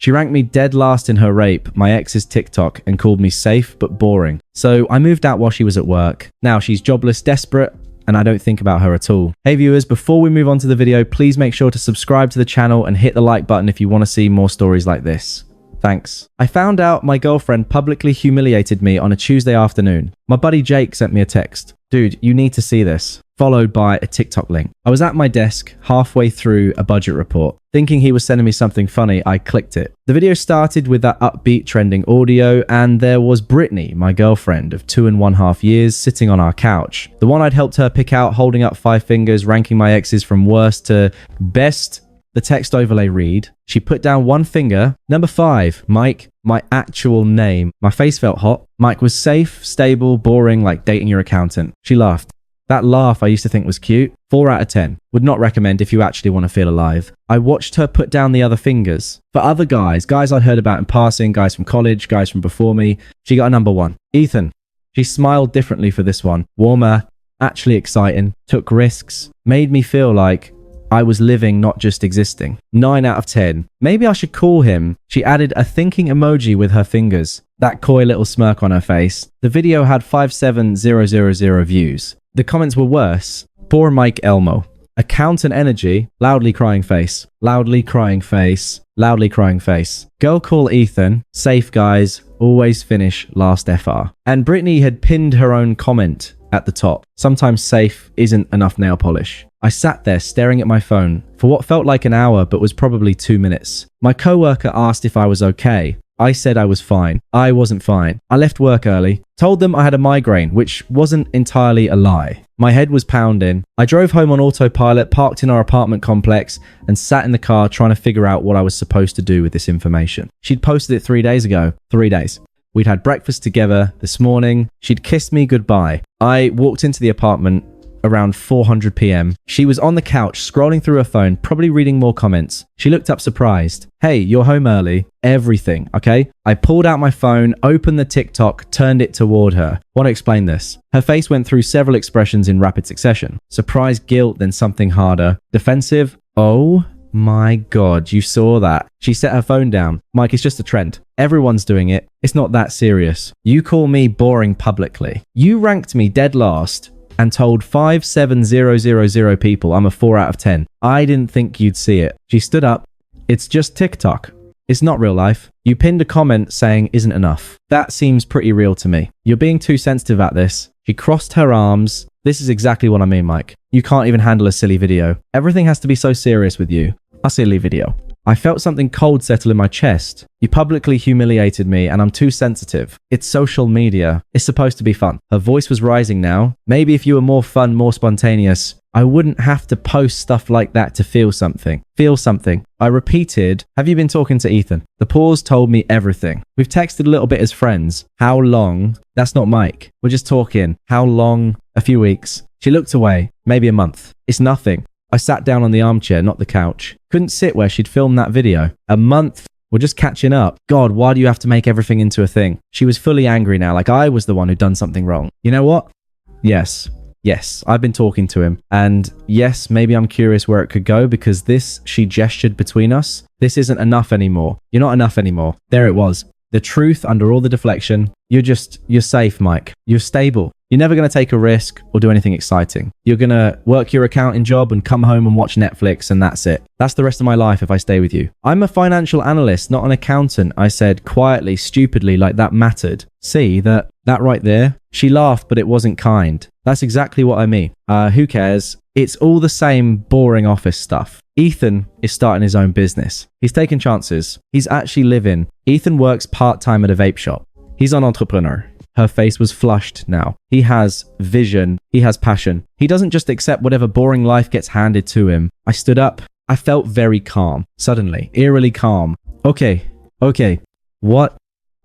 She ranked me dead last in her rape, my ex's TikTok, and called me safe but boring. So I moved out while she was at work. Now she's jobless, desperate, and I don't think about her at all. Hey viewers, before we move on to the video, please make sure to subscribe to the channel and hit the like button if you want to see more stories like this. Thanks. I found out my girlfriend publicly humiliated me on a Tuesday afternoon. My buddy Jake sent me a text. Dude, you need to see this. Followed by a TikTok link. I was at my desk halfway through a budget report. Thinking he was sending me something funny, I clicked it. The video started with that upbeat trending audio, and there was Brittany, my girlfriend of 2.5 years, sitting on our couch. The one I'd helped her pick out, holding up 5 fingers, ranking my exes from worst to best. The text overlay read, she put down 1 finger. Number 5, Mike, my actual name. My face felt hot. Mike was safe, stable, boring, like dating your accountant. She laughed. That laugh I used to think was cute. 4 out of 10. Would not recommend if you actually want to feel alive. I watched her put down the other fingers. For other guys I'd heard about in passing, guys from college, guys from before me, she got a number 1. Ethan. She smiled differently for this one. Warmer, actually exciting, took risks, made me feel like I was living, not just existing. 9 out of 10. Maybe I should call him. She added a thinking emoji with her fingers. That coy little smirk on her face. The video had 57000 views. The comments were worse. Poor Mike Elmo. Accountant energy. Loudly crying face. Loudly crying face. Loudly crying face. Girl call Ethan. Safe guys. Always finish last FR. And Brittany had pinned her own comment at the top. Sometimes safe isn't enough nail polish. I sat there staring at my phone for what felt like an hour but was probably 2 minutes. My coworker asked if I was okay. I said I was fine. I wasn't fine. I left work early, told them I had a migraine, which wasn't entirely a lie. My head was pounding. I drove home on autopilot, parked in our apartment complex, and sat in the car trying to figure out what I was supposed to do with this information. She'd posted it 3 days ago. 3 days. We'd had breakfast together this morning. She'd kissed me goodbye. I walked into the apartment around 400 p.m. She was on the couch scrolling through her phone, probably reading more comments. She looked up surprised. Hey, you're home early. Everything, okay? I pulled out my phone, opened the TikTok, turned it toward her. Want to explain this? Her face went through several expressions in rapid succession. Surprise, guilt, then something harder. Defensive. Oh my God, you saw that. She set her phone down. Mike, it's just a trend. Everyone's doing it. It's not that serious. You call me boring publicly. You ranked me dead last and told 57000 people I'm a 4 out of 10. I didn't think you'd see it. She stood up. It's just TikTok. It's not real life. You pinned a comment saying isn't enough. That seems pretty real to me. You're being too sensitive at this. She crossed her arms. This is exactly what I mean, Mike. You can't even handle a silly video. Everything has to be so serious with you. A silly video. I felt something cold settle in my chest. You publicly humiliated me and I'm too sensitive. It's social media. It's supposed to be fun. Her voice was rising now. Maybe if you were more fun, more spontaneous, I wouldn't have to post stuff like that to feel something. Feel something. I repeated, have you been talking to Ethan? The pause told me everything. We've texted a little bit as friends. How long? That's not Mike. We're just talking. How long? A few weeks. She looked away. Maybe a month. It's nothing. I sat down on the armchair, not the couch. Couldn't sit where she'd filmed that video. A month? We're just catching up. God, why do you have to make everything into a thing? She was fully angry now, like I was the one who'd done something wrong. You know what? Yes, I've been talking to him. And yes, maybe I'm curious where it could go because this, she gestured between us. This isn't enough anymore. You're not enough anymore. There it was. The truth under all the deflection. You're safe, Mike. You're stable. You're never going to take a risk or do anything exciting. You're going to work your accounting job and come home and watch Netflix and that's it. That's the rest of my life if I stay with you. I'm a financial analyst, not an accountant, I said quietly, stupidly, like that mattered. See, that right there? She laughed, but it wasn't kind. That's exactly what I mean. Who cares? It's all the same boring office stuff. Ethan is starting his own business. He's taking chances. He's actually living. Ethan works part-time at a vape shop. He's an entrepreneur. Her face was flushed now. He has vision. He has passion. He doesn't just accept whatever boring life gets handed to him. I stood up. I felt very calm. Suddenly, eerily calm. Okay. What?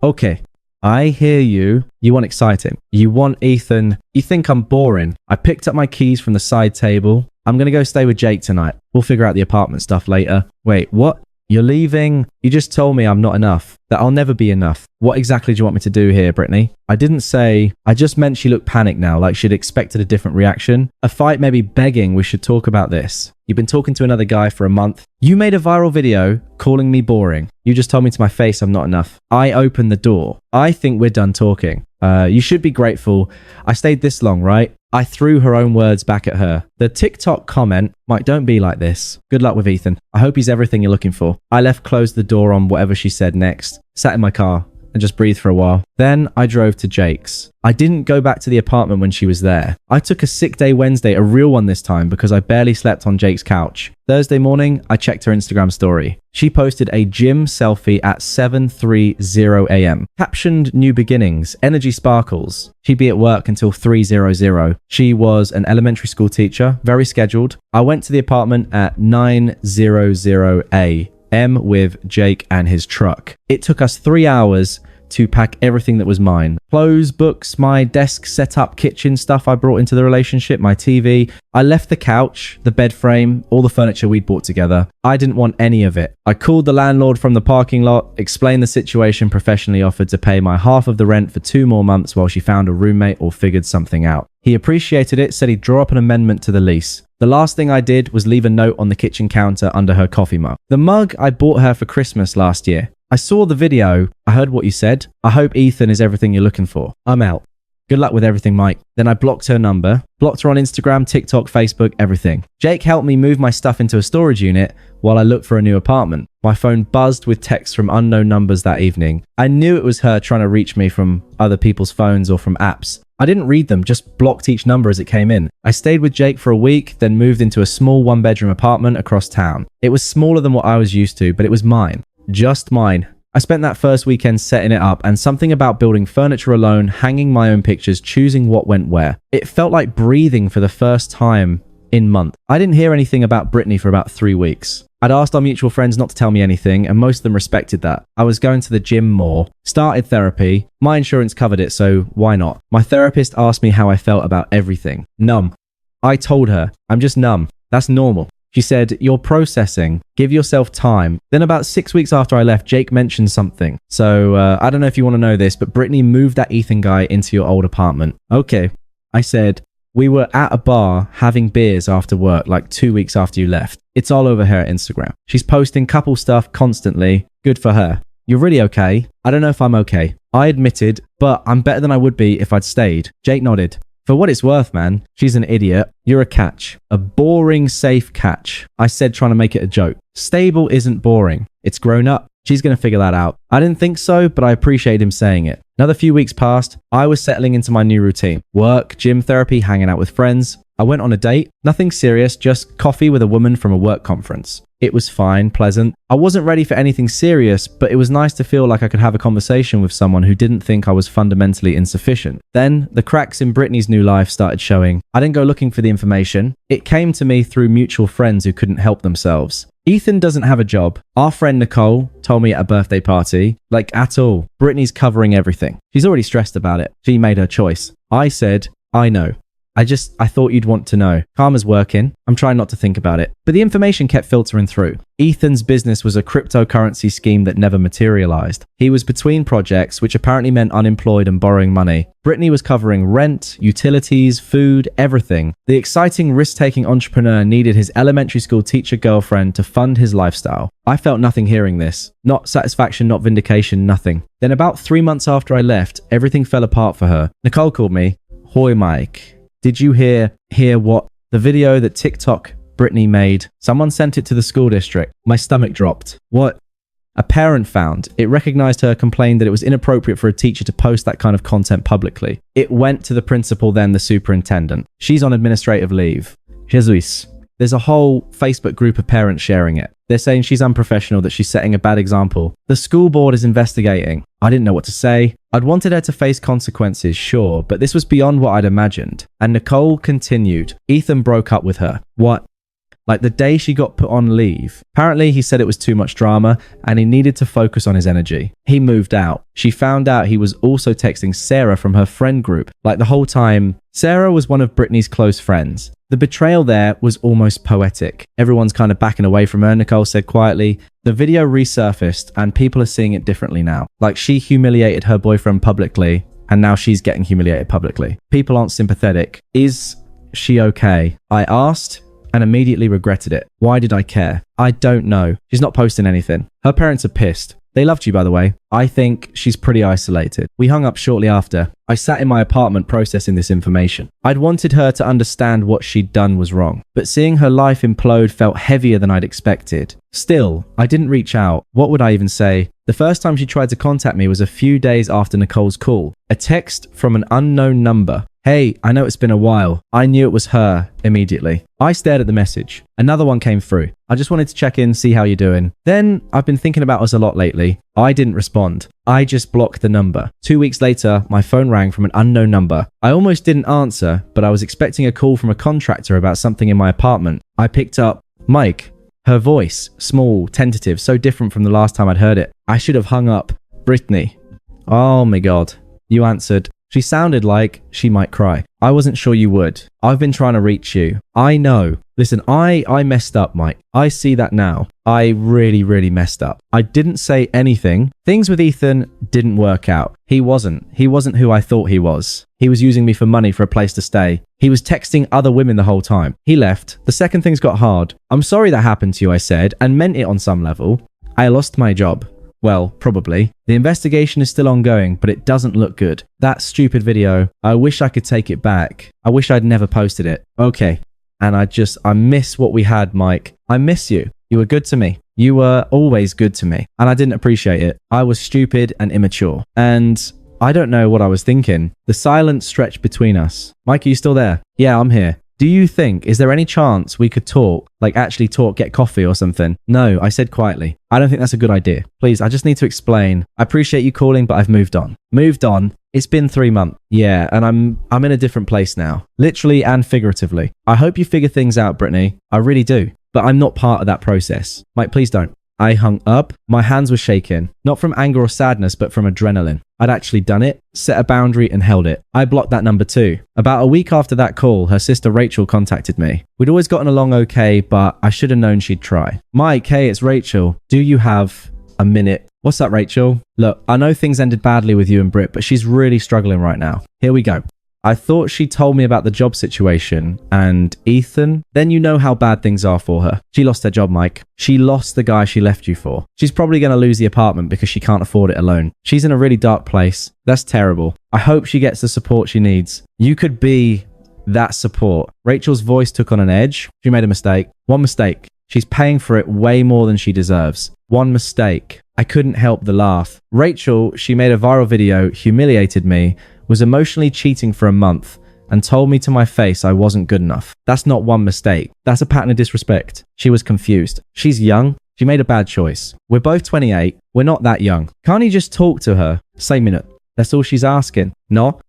Okay. I hear you. You want exciting. You want Ethan. You think I'm boring. I picked up my keys from the side table. I'm going to go stay with Jake tonight. We'll figure out the apartment stuff later. Wait, what? You're leaving? You just told me I'm not enough. That I'll never be enough. What exactly do you want me to do here, Brittany? I didn't say. I just meant she looked panicked now, like she'd expected a different reaction. A fight, maybe begging we should talk about this. You've been talking to another guy for a month. You made a viral video calling me boring. You just told me to my face I'm not enough. I opened the door. I think we're done talking. You should be grateful. I stayed this long, right? I threw her own words back at her. The TikTok comment, Mike, don't be like this. Good luck with Ethan. I hope he's everything you're looking for. I closed the door on whatever she said next, sat in my car, and just breathed for a while. Then I drove to Jake's. I didn't go back to the apartment when she was there. I took a sick day Wednesday, a real one this time, because I barely slept on Jake's couch. Thursday morning, I checked her Instagram story. She posted a gym selfie at 7:30 a.m. Captioned new beginnings, energy sparkles. She'd be at work until 3:00. She was an elementary school teacher, very scheduled. I went to the apartment at 9:00 a.m. with Jake and his truck. It took us 3 hours to pack everything that was mine. Clothes, books, my desk setup, kitchen stuff I brought into the relationship, my TV. I left the couch, the bed frame, all the furniture we'd bought together. I didn't want any of it. I called the landlord from the parking lot, explained the situation, professionally offered to pay my half of the rent for 2 more months while she found a roommate or figured something out. He appreciated it, said he'd draw up an amendment to the lease. The last thing I did was leave a note on the kitchen counter under her coffee mug. The mug I bought her for Christmas last year. I saw the video. I heard what you said. I hope Ethan is everything you're looking for. I'm out. Good luck with everything, Mike. Then I blocked her number, blocked her on Instagram, TikTok, Facebook, everything. Jake helped me move my stuff into a storage unit while I looked for a new apartment. My phone buzzed with texts from unknown numbers that evening. I knew it was her trying to reach me from other people's phones or from apps. I didn't read them, just blocked each number as it came in. I stayed with Jake for a week, then moved into a small 1-bedroom apartment across town. It was smaller than what I was used to, but it was mine. Just mine. I spent that first weekend setting it up, and something about building furniture alone, hanging my own pictures, choosing what went where. It felt like breathing for the first time in months. I didn't hear anything about Brittany for about 3 weeks. I'd asked our mutual friends not to tell me anything, and most of them respected that. I was going to the gym more, started therapy. My insurance covered it, so why not? My therapist asked me how I felt about everything. Numb. I told her, I'm just numb. That's normal. She said, you're processing. Give yourself time. Then about 6 weeks after I left, Jake mentioned something. So I don't know if you want to know this, but Brittany moved that Ethan guy into your old apartment. Okay. I said, we were at a bar having beers after work like 2 weeks after you left. It's all over her Instagram. She's posting couple stuff constantly. Good for her. You're really okay? I don't know if I'm okay. I admitted, but I'm better than I would be if I'd stayed. Jake nodded. For what it's worth, man, she's an idiot. You're a catch. A boring, safe catch. I said, trying to make it a joke. Stable isn't boring. It's grown up. She's going to figure that out. I didn't think so, but I appreciate him saying it. Another few weeks passed. I was settling into my new routine. Work, gym therapy, hanging out with friends. I went on a date. Nothing serious, just coffee with a woman from a work conference. It was fine, pleasant. I wasn't ready for anything serious, but it was nice to feel like I could have a conversation with someone who didn't think I was fundamentally insufficient. Then, the cracks in Brittany's new life started showing. I didn't go looking for the information. It came to me through mutual friends who couldn't help themselves. Ethan doesn't have a job. Our friend Nicole told me at a birthday party, like at all, Brittany's covering everything. She's already stressed about it. She made her choice. I said, I know. I thought you'd want to know. Karma's working. I'm trying not to think about it. But the information kept filtering through. Ethan's business was a cryptocurrency scheme that never materialized. He was between projects, which apparently meant unemployed and borrowing money. Brittany was covering rent, utilities, food, everything. The exciting risk-taking entrepreneur needed his elementary school teacher girlfriend to fund his lifestyle. I felt nothing hearing this. Not satisfaction, not vindication, nothing. Then about 3 months after I left, everything fell apart for her. Nicole called me. Hoi, Mike. Did you hear what? The video that TikTok Brittany made. Someone sent it to the school district. My stomach dropped. What? A parent found. It recognized her, complained that it was inappropriate for a teacher to post that kind of content publicly. It went to the principal, then the superintendent. She's on administrative leave. Jesus. There's a whole Facebook group of parents sharing it. They're saying she's unprofessional, that she's setting a bad example. The school board is investigating. I didn't know what to say. I'd wanted her to face consequences, sure, but this was beyond what I'd imagined. And Nicole continued. Ethan broke up with her. What? Like the day she got put on leave. Apparently he said it was too much drama and he needed to focus on his energy. He moved out. She found out he was also texting Sarah from her friend group. Like the whole time, Sarah was one of Brittany's close friends. The betrayal there was almost poetic. Everyone's kind of backing away from her, Nicole said quietly. The video resurfaced and people are seeing it differently now. Like she humiliated her boyfriend publicly and now she's getting humiliated publicly. People aren't sympathetic. Is she okay? I asked. and immediately regretted it. Why did I care? I don't know. She's not posting anything. Her parents are pissed. They loved you, by the way. I think she's pretty isolated. We hung up shortly after. I sat in my apartment processing this information. I'd wanted her to understand what she'd done was wrong, but seeing her life implode felt heavier than I'd expected. Still, I didn't reach out. What would I even say? The first time she tried to contact me was a few days after Nicole's call. A text from an unknown number. Hey, I know it's been a while. I knew it was her immediately. I stared at the message. Another one came through. I just wanted to check in, see how you're doing. Then, I've been thinking about us a lot lately. I didn't respond. I just blocked the number. 2 weeks later, my phone rang from an unknown number. I almost didn't answer, but I was expecting a call from a contractor about something in my apartment. I picked up, Mike. Her voice, small, tentative, so different from the last time I'd heard it. I should have hung up. Brittany. Oh my God. You answered. She sounded like she might cry. I wasn't sure you would. I've been trying to reach you. I know. Listen, I messed up, Mike. I see that now. I really messed up. I didn't say anything. Things with Ethan didn't work out. He wasn't who I thought he was. He was using me for money for a place to stay. He was texting other women the whole time. He left. The second things got hard. I'm sorry that happened to you, I said, and meant it on some level. I lost my job. Well, probably. The investigation is still ongoing, but it doesn't look good. That stupid video, I wish I could take it back. I wish I'd never posted it. Okay. And I miss what we had, Mike. I miss you. You were good to me. You were always good to me. And I didn't appreciate it. I was stupid and immature. And I don't know what I was thinking. The silence stretched between us. Mike, are you still there? Yeah, I'm here. Do you think, is there any chance we could talk, like actually talk, get coffee or something? No, I said quietly. I don't think that's a good idea. Please, I just need to explain. I appreciate you calling, but I've moved on. Moved on? It's been 3 months. Yeah, and I'm in a different place now. Literally and figuratively. I hope you figure things out, Brittany. I really do. But I'm not part of that process. Mike, please don't. I hung up. My hands were shaking. Not from anger or sadness, but from adrenaline. I'd actually done it, set a boundary and held it. I blocked that number too. About a week after that call, her sister Rachel contacted me. We'd always gotten along okay, but I should have known she'd try. Mike, hey, it's Rachel. Do you have a minute? What's up, Rachel? Look, I know things ended badly with you and Britt, but she's really struggling right now. Here we go. I thought she told me about the job situation and Ethan. Then you know how bad things are for her. She lost her job, Mike. She lost the guy she left you for. She's probably going to lose the apartment because she can't afford it alone. She's in a really dark place. That's terrible. I hope she gets the support she needs. You could be that support. Rachel's voice took on an edge. She made a mistake. One mistake. She's paying for it way more than she deserves. One mistake. I couldn't help the laugh. Rachel, she made a viral video, humiliated me, was emotionally cheating for a month, and told me to my face I wasn't good enough. That's not one mistake. That's a pattern of disrespect. She was confused. She's young. She made a bad choice. We're both 28. We're not that young. Can't you just talk to her? Say minute. That's all she's asking. No?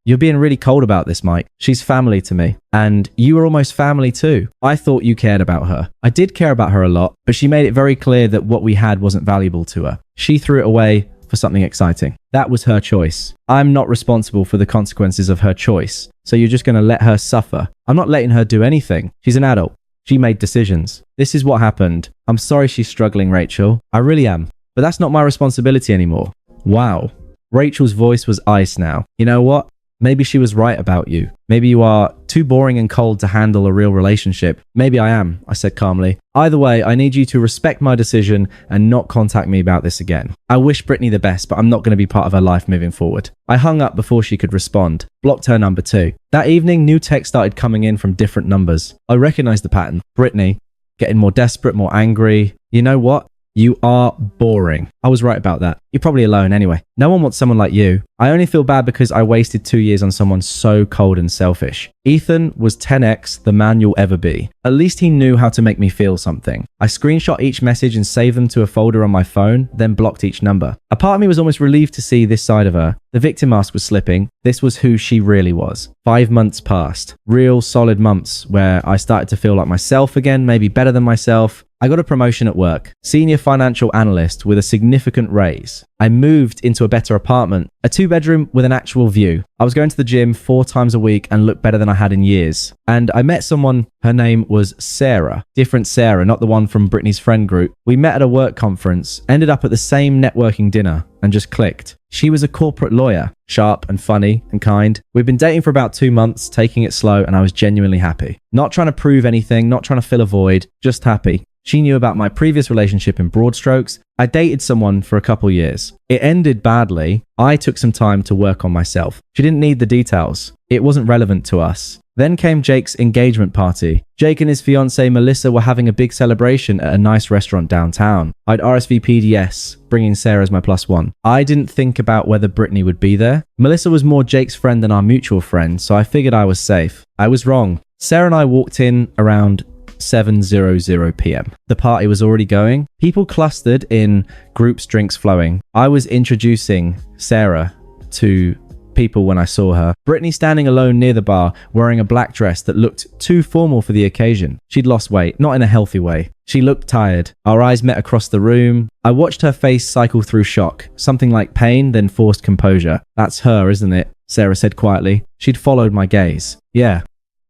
You're being really cold about this, Mike. She's family to me. And you were almost family too. I thought you cared about her. I did care about her a lot, but she made it very clear that what we had wasn't valuable to her. She threw it away for something exciting. That was her choice. I'm not responsible for the consequences of her choice. So you're just going to let her suffer. I'm not letting her do anything. She's an adult. She made decisions. This is what happened. I'm sorry she's struggling, Rachel. I really am. But that's not my responsibility anymore. Wow. Rachel's voice was ice now. You know what? Maybe she was right about you. Maybe you are too boring and cold to handle a real relationship. Maybe I am, I said calmly. Either way, I need you to respect my decision and not contact me about this again. I wish Brittany the best, but I'm not going to be part of her life moving forward. I hung up before she could respond. Blocked her number too. That evening, new texts started coming in from different numbers. I recognized the pattern. Brittany, getting more desperate, more angry. You know what? You are boring. I was right about that. You're probably alone anyway. No one wants someone like you. I only feel bad because I wasted 2 years on someone so cold and selfish. Ethan was 10x the man you'll ever be. At least he knew how to make me feel something. I screenshot each message and saved them to a folder on my phone, then blocked each number. A part of me was almost relieved to see this side of her. The victim mask was slipping. This was who she really was. 5 months passed. Real solid months where I started to feel like myself again, maybe better than myself. I got a promotion at work, senior financial analyst with a significant raise. weeks. I moved into a better apartment, a 2-bedroom with an actual view. I was going to the gym 4 times a week and looked better than I had in years. And I met someone, her name was Sarah. Different Sarah, not the one from Brittany's friend group. We met at a work conference, ended up at the same networking dinner, and just clicked. She was a corporate lawyer, sharp and funny and kind. We'd been dating for about 2 months, taking it slow, and I was genuinely happy. Not trying to prove anything, not trying to fill a void, just happy. She knew about my previous relationship in broad strokes. I dated someone for a couple years. It ended badly. I took some time to work on myself. She didn't need the details. It wasn't relevant to us. Then came Jake's engagement party. Jake and his fiancée Melissa were having a big celebration at a nice restaurant downtown. I'd RSVP'd yes, bringing Sarah as my +1. I didn't think about whether Brittany would be there. Melissa was more Jake's friend than our mutual friend, so I figured I was safe. I was wrong. Sarah and I walked in around 7:00 p.m. The party was already going. People clustered in groups, drinks flowing. I was introducing Sarah to people when I saw her. Brittany standing alone near the bar, wearing a black dress that looked too formal for the occasion. She'd lost weight, not in a healthy way. She looked tired. Our eyes met across the room. I watched her face cycle through shock, something like pain, then forced composure. That's her, isn't it? Sarah said quietly. She'd followed my gaze. Yeah.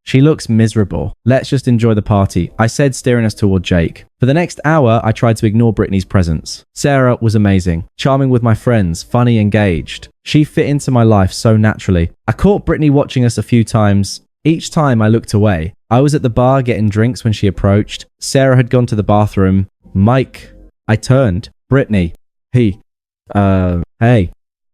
She looks miserable. Let's just enjoy the party, I said, steering us toward Jake. For the next hour, I tried to ignore Brittany's presence. Sarah was amazing, charming with my friends, funny, engaged. She fit into my life so naturally. I caught Brittany watching us a few times. Each time I looked away. I was at the bar getting drinks when she approached. Sarah had gone to the bathroom. Mike. I turned. Brittany. Hey.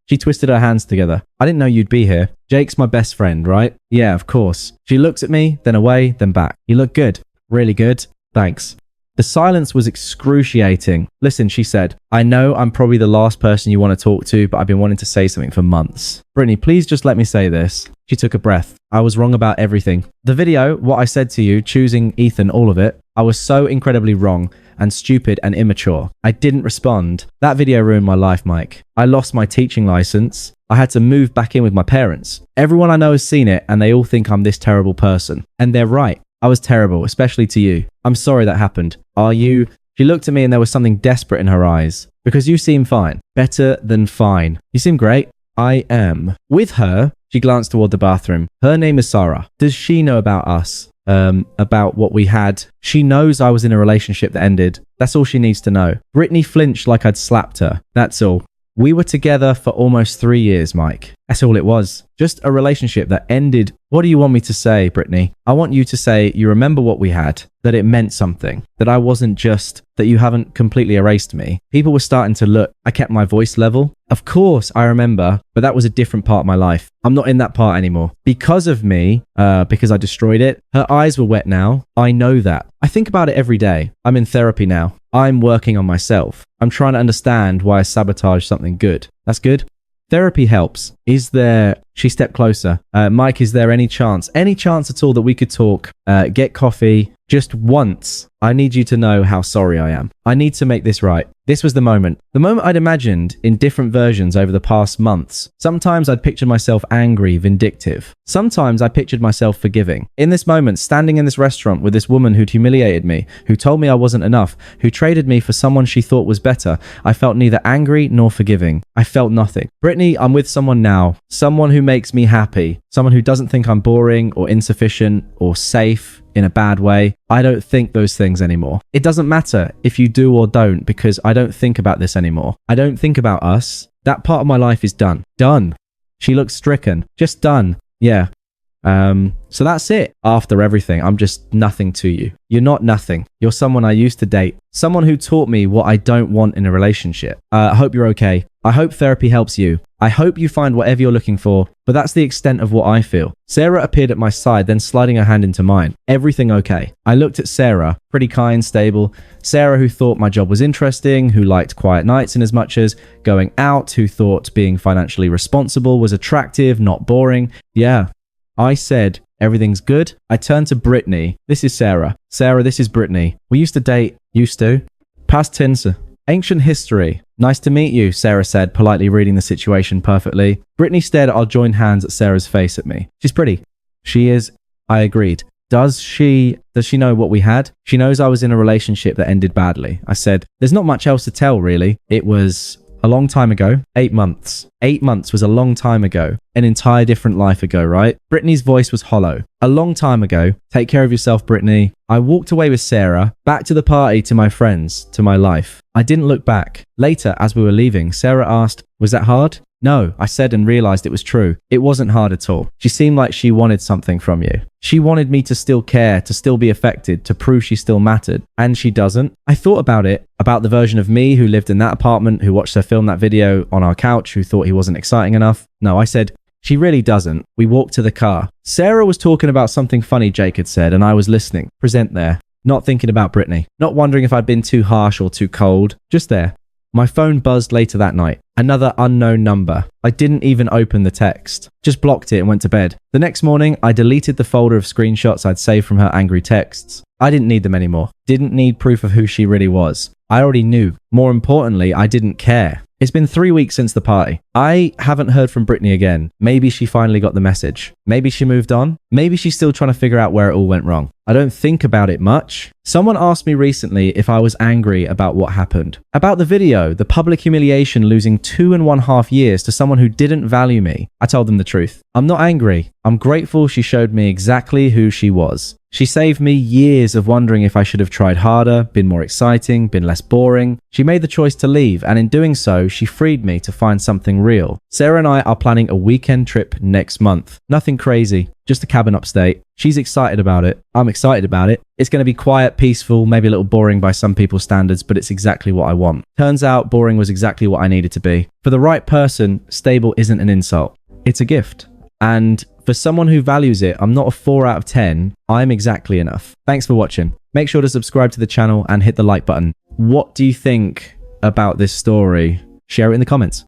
She twisted her hands together. I didn't know you'd be here. Jake's my best friend, right? Yeah, of course. She looks at me, then away, then back. You look good. Really good. Thanks. The silence was excruciating. Listen, she said, I know I'm probably the last person you want to talk to, but I've been wanting to say something for months. Brittany, please just let me say this. She took a breath. I was wrong about everything. The video, what I said to you, choosing Ethan, all of it, I was so incredibly wrong and stupid and immature. I didn't respond. That video ruined my life, Mike. I lost my teaching license. I had to move back in with my parents. Everyone I know has seen it and they all think I'm this terrible person. And they're right. I was terrible, especially to you. I'm sorry that happened. Are you? She looked at me and there was something desperate in her eyes. Because you seem fine. Better than fine. You seem great. I am. With her, she glanced toward the bathroom. Her name is Sarah. Does she know about us? About what we had? She knows I was in a relationship that ended. That's all she needs to know. Brittany flinched like I'd slapped her. That's all. We were together for almost 3 years, Mike. That's all it was. Just a relationship that ended. What do you want me to say, Brittany? I want you to say you remember what we had, that it meant something, that I wasn't just, that you haven't completely erased me. People were starting to look. I kept my voice level. Of course, I remember, but that was a different part of my life. I'm not in that part anymore. Because of me, because I destroyed it, her eyes were wet now. I know that. I think about it every day. I'm in therapy now. I'm working on myself. I'm trying to understand why I sabotaged something good. That's good. Therapy helps. Is there... She stepped closer. Mike, is there any chance at all that we could talk, get coffee, just once? I need you to know how sorry I am. I need to make this right. This was the moment. The moment I'd imagined in different versions over the past months. Sometimes I'd pictured myself angry, vindictive. Sometimes I pictured myself forgiving. In this moment, standing in this restaurant with this woman who'd humiliated me, who told me I wasn't enough, who traded me for someone she thought was better, I felt neither angry nor forgiving. I felt nothing. Brittany, I'm with someone now. Someone who makes me happy. Someone who doesn't think I'm boring or insufficient or safe in a bad way. I don't think those things anymore. It doesn't matter if you do or don't, because I don't think about this anymore. I don't think about us. That part of my life is done. Done. She looks stricken. Just done. Yeah. So that's it. After everything, I'm just nothing to you. You're not nothing. You're someone I used to date. Someone who taught me what I don't want in a relationship. I hope you're okay. I hope therapy helps you. I hope you find whatever you're looking for, but that's the extent of what I feel. Sarah appeared at my side, then sliding her hand into mine. Everything okay? I looked at Sarah, pretty kind, stable. Sarah who thought my job was interesting, who liked quiet nights in as much as going out, who thought being financially responsible was attractive, not boring. Yeah. I said, everything's good. I turned to Brittany. This is Sarah. Sarah, this is Brittany. We used to date. Used to. Past tense. Ancient history. Nice to meet you, Sarah said, politely reading the situation perfectly. Brittany stared at our joined hands at Sarah's face at me. She's pretty. She is. I agreed. Does she know what we had? She knows I was in a relationship that ended badly. I said, there's not much else to tell, really. It was A long time ago. 8 months. 8 months was a long time ago. An entire different life ago, right? Brittany's voice was hollow. A long time ago. Take care of yourself, Brittany. I walked away with Sarah, back to the party, to my friends, to my life. I didn't look back. Later, as we were leaving, Sarah asked, "Was that hard?" "No," I said, and realized it was true. It wasn't hard at all. She seemed like she wanted something from you. She wanted me to still care, to still be affected, to prove she still mattered. And she doesn't. I thought about it, about the version of me who lived in that apartment, who watched her film that video on our couch, who thought he wasn't exciting enough. No, I said, she really doesn't. We walked to the car. Sarah was talking about something funny Jake had said, and I was listening. Present there. Not thinking about Brittany. Not wondering if I'd been too harsh or too cold. Just there. My phone buzzed later that night. Another unknown number. I didn't even open the text. Just blocked it and went to bed. The next morning, I deleted the folder of screenshots I'd saved from her angry texts. I didn't need them anymore. Didn't need proof of who she really was. I already knew. More importantly, I didn't care. It's been 3 weeks since the party. I haven't heard from Brittany again. Maybe she finally got the message. Maybe she moved on. Maybe she's still trying to figure out where it all went wrong. I don't think about it much. Someone asked me recently if I was angry about what happened. About the video, the public humiliation, losing 2.5 years to someone who didn't value me. I told them the truth. I'm not angry. I'm grateful she showed me exactly who she was. She saved me years of wondering if I should have tried harder, been more exciting, been less boring. She made the choice to leave, and in doing so, she freed me to find something real. Sarah and I are planning a weekend trip next month. Nothing crazy, just a cabin upstate. She's excited about it. I'm excited about it. It's going to be quiet, peaceful, maybe a little boring by some people's standards, but it's exactly what I want. Turns out boring was exactly what I needed to be. For the right person, stable isn't an insult. It's a gift. And for someone who values it, I'm not a 4 out of 10. I'm exactly enough. Thanks for watching. Make sure to subscribe to the channel and hit the like button. What do you think about this story? Share it in the comments.